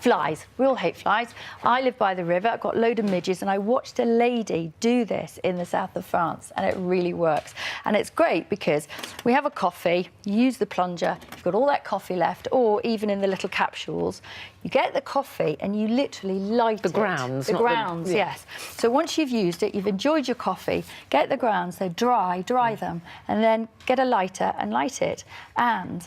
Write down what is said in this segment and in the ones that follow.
Flies. We all hate flies. I live by the river. I've got a load of midges, and I watched a lady do this in the south of France, and it really works. And it's great because we have a coffee, you use the plunger, you've got all that coffee left, or even in the little capsules, you get the coffee and you literally light the grounds. The grounds, yes. So once you've used it, you've enjoyed your coffee, get the grounds, they're dry them, and then get a lighter and light it. And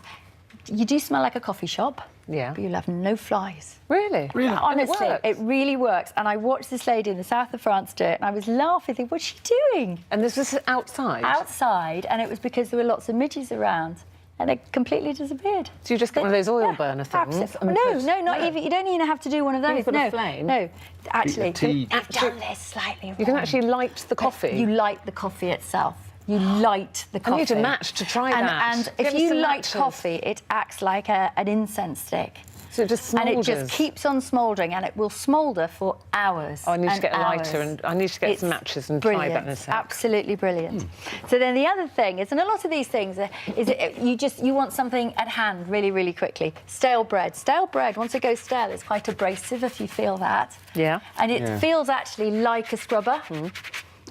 you do smell like a coffee shop. Yeah. But you'll have no flies. Really? Really? Honestly, it really works. And I watched this lady in the south of France do it, and I was laughing, thinking, what's she doing? And this was outside? Outside, and it was because there were lots of midges around, and it completely disappeared. So you just get one of those oil burner things? No, not even. You don't even have to do one of those. You've got a flame? No, actually, I've done this slightly wrong. You can actually light the coffee? You light the coffee itself. You light the coffee. I need a match to try that. And if you light coffee, it acts like an incense stick. So it just smoulders? And it just keeps on smouldering, and it will smoulder for hours. Oh, I need to get a hours. lighter, and I need to get some matches and try that in a sec. Absolutely brilliant. So then the other thing is, and a lot of these things, you want something at hand really, really quickly. Stale bread. Stale bread, once it goes stale, it's quite abrasive if you feel that. Yeah. And it feels actually like a scrubber.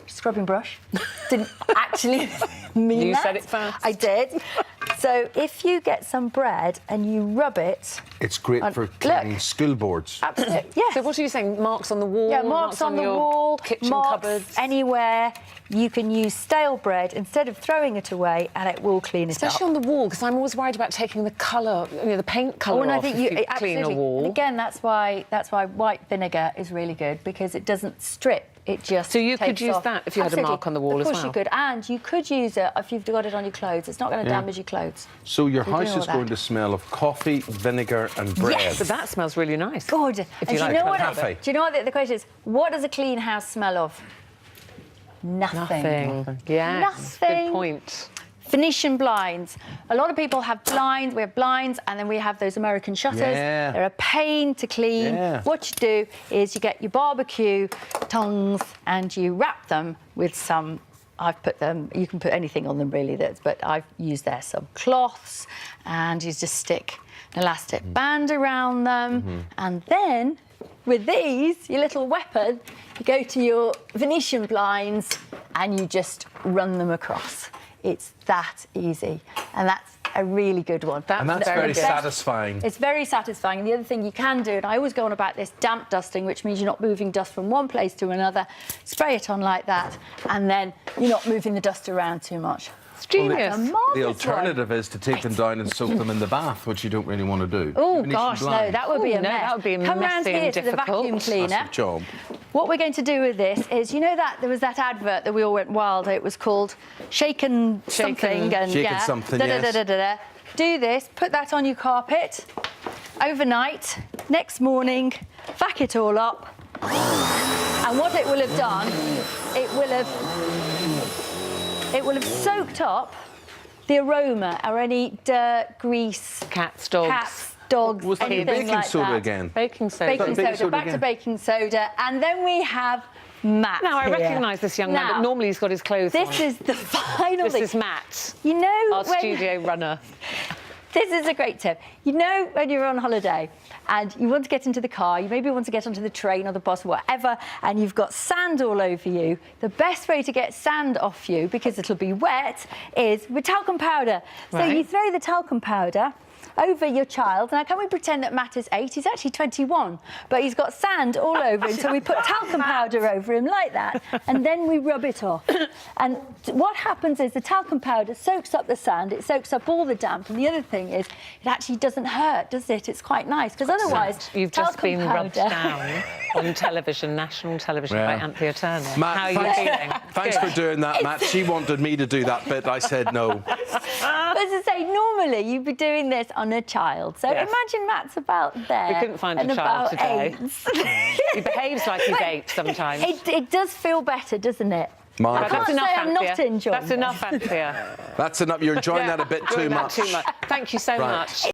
Scrubbing brush. Didn't actually mean You that. said it first. I did. So if you get some bread and you rub it... It's great for cleaning school boards. Absolutely, yes. So what are you saying? Marks on the wall? Yeah, marks on the wall, kitchen marks cupboards? anywhere. You can use stale bread instead of throwing it away, and it will clean it up. Especially on the wall, because I'm always worried about taking the colour, the paint colour off if you clean a wall. And again, that's why white vinegar is really good, because it doesn't strip. It just So you could takes use off. that if you had a mark on the wall as well? Of course you could. And you could use it if you've got it on your clothes. It's not going to damage your clothes. So your You're doing house all is that. going to smell of coffee, vinegar and bread. Yes. But that smells really nice. Good. If And you do like you know what? cafe. Do you know what the question is? What does a clean house smell of? Nothing. Nothing. Yes. Nothing. Good point. Venetian blinds. A lot of people have blinds. We have blinds, and then we have those American shutters. Yeah. They're a pain to clean. Yeah. What you do is you get your barbecue tongs and you wrap them with some... I've put them... You can put anything on them, really, but I've used there some cloths, and you just stick an elastic band around them, and then... With these, your little weapon, you go to your Venetian blinds and you just run them across. It's that easy, and that's a really good one. And that's very satisfying. It's very satisfying. And the other thing you can do, and I always go on about this, damp dusting, which means you're not moving dust from one place to another. Spray it on like that, and then you're not moving the dust around too much. It's genius. The alternative is to take them down and soak them in the bath, which you don't really want to do. Oh, gosh, no, that would be a mess. That would be Come round messy here and to the difficult. vacuum cleaner. Massive job. What we're going to do with this is, you know that there was that advert that we all went wild. It was called Shaken Something. And, Shaken Something, yes. Do this, put that on your carpet overnight, next morning, vac it all up. And what it will have done, it will have soaked up the aroma or any dirt, grease, Cats, dogs. Was that anything baking like soda that. again? Baking soda. Baking Baking soda, soda back to again. baking soda, and then we have Matt. Now, I here. recognise this young man, Now, but normally he's got his clothes on. This is the final This thing. is Matt, You know, our when, studio runner. This is a great tip. You know, when you're on holiday and you want to get into the car, you maybe want to get onto the train or the bus or whatever, and you've got sand all over you, the best way to get sand off you, because it'll be wet, is with talcum powder. So Right. you throw the talcum powder over your child. Now, can we pretend that Matt is 8? He's actually 21, but he's got sand all over him, so we put talcum powder over him like that, and then we rub it off. And what happens is the talcum powder soaks up the sand, it soaks up all the damp, and the other thing is it actually doesn't hurt, does it? It's quite nice, because otherwise, You've just talcum been rubbed powder... down on television, national television, Yeah. by Anthea Turner. Matt, How are you feeling? Thanks for doing that, Matt. She wanted me to do that bit. I said no. But as I say, normally you'd be doing this on a child. So Yes. imagine Matt's about there. We couldn't find a and child about today. 8. He behaves like he's 8 sometimes. It does feel better, doesn't it? My I can't say I'm not Anthea. enjoying That's enough, Anthea. That's enough. You're enjoying that a bit too Enjoying that much. too much. Thank you so Right. much.